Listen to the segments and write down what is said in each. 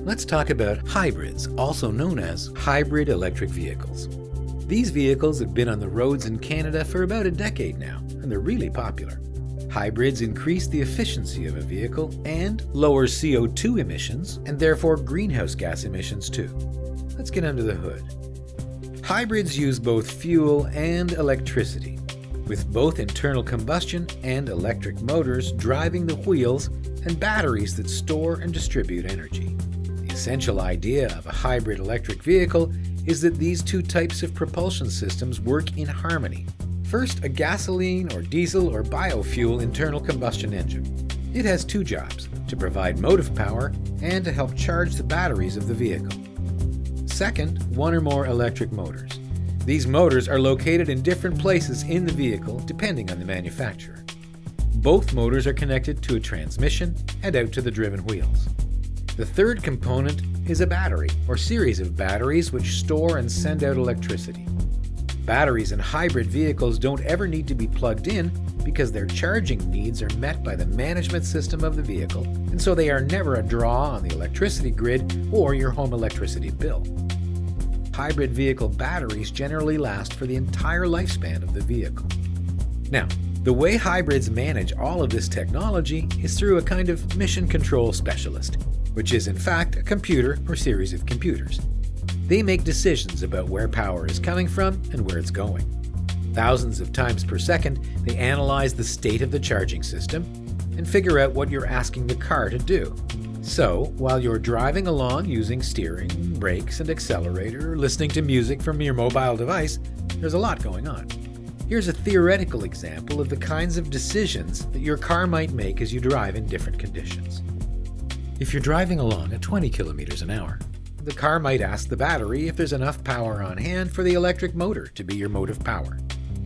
Let's talk about hybrids, also known as hybrid electric vehicles. These vehicles have been on the roads in Canada for about a decade now, and they're really popular. Hybrids increase the efficiency of a vehicle and lower CO2 emissions, and therefore greenhouse gas emissions too. Let's get under the hood. Hybrids use both fuel and electricity, with both internal combustion and electric motors driving the wheels and batteries that store and distribute energy. The essential idea of a hybrid electric vehicle is that these two types of propulsion systems work in harmony. First, a gasoline or diesel or biofuel internal combustion engine. It has two jobs: to provide motive power and to help charge the batteries of the vehicle. Second, one or more electric motors. These motors are located in different places in the vehicle depending on the manufacturer. Both motors are connected to a transmission and out to the driven wheels. The third component is a battery or series of batteries which store and send out electricity. Batteries in hybrid vehicles don't ever need to be plugged in because their charging needs are met by the management system of the vehicle, and so they are never a draw on the electricity grid or your home electricity bill. Hybrid vehicle batteries generally last for the entire lifespan of the vehicle. Now, the way hybrids manage all of this technology is through a kind of mission control specialist, which is in fact a computer or series of computers. They make decisions about where power is coming from and where it's going. Thousands of times per second, they analyze the state of the charging system and figure out what you're asking the car to do. So, while you're driving along using steering, brakes, and accelerator, or listening to music from your mobile device, there's a lot going on. Here's a theoretical example of the kinds of decisions that your car might make as you drive in different conditions. If you're driving along at 20 kilometers an hour, the car might ask the battery if there's enough power on hand for the electric motor to be your motive power.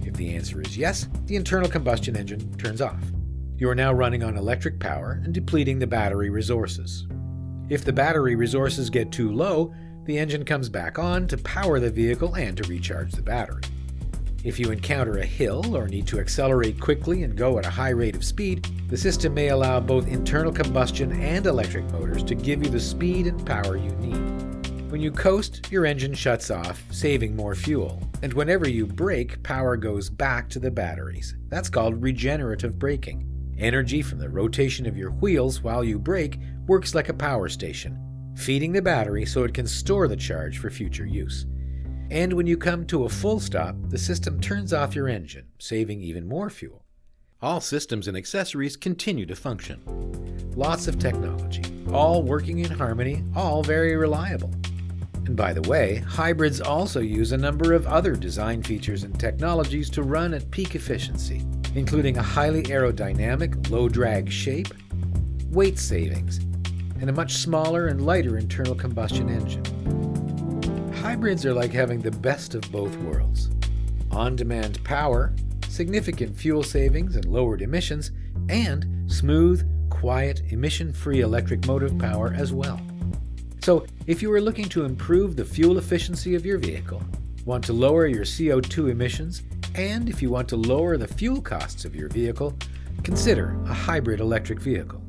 If the answer is yes, the internal combustion engine turns off. You are now running on electric power and depleting the battery resources. If the battery resources get too low, the engine comes back on to power the vehicle and to recharge the battery. If you encounter a hill or need to accelerate quickly and go at a high rate of speed, the system may allow both internal combustion and electric motors to give you the speed and power you need. When you coast, your engine shuts off, saving more fuel. And whenever you brake, power goes back to the batteries. That's called regenerative braking. Energy from the rotation of your wheels while you brake works like a power station, feeding the battery so it can store the charge for future use. And when you come to a full stop, the system turns off your engine, saving even more fuel. All systems and accessories continue to function. Lots of technology, all working in harmony, all very reliable. And by the way, hybrids also use a number of other design features and technologies to run at peak efficiency, including a highly aerodynamic, low-drag shape, weight savings, and a much smaller and lighter internal combustion engine. Hybrids are like having the best of both worlds: on-demand power, significant fuel savings and lowered emissions, and smooth, quiet, emission-free electric motive power as well. So, if you are looking to improve the fuel efficiency of your vehicle, want to lower your CO2 emissions, and if you want to lower the fuel costs of your vehicle, consider a hybrid electric vehicle.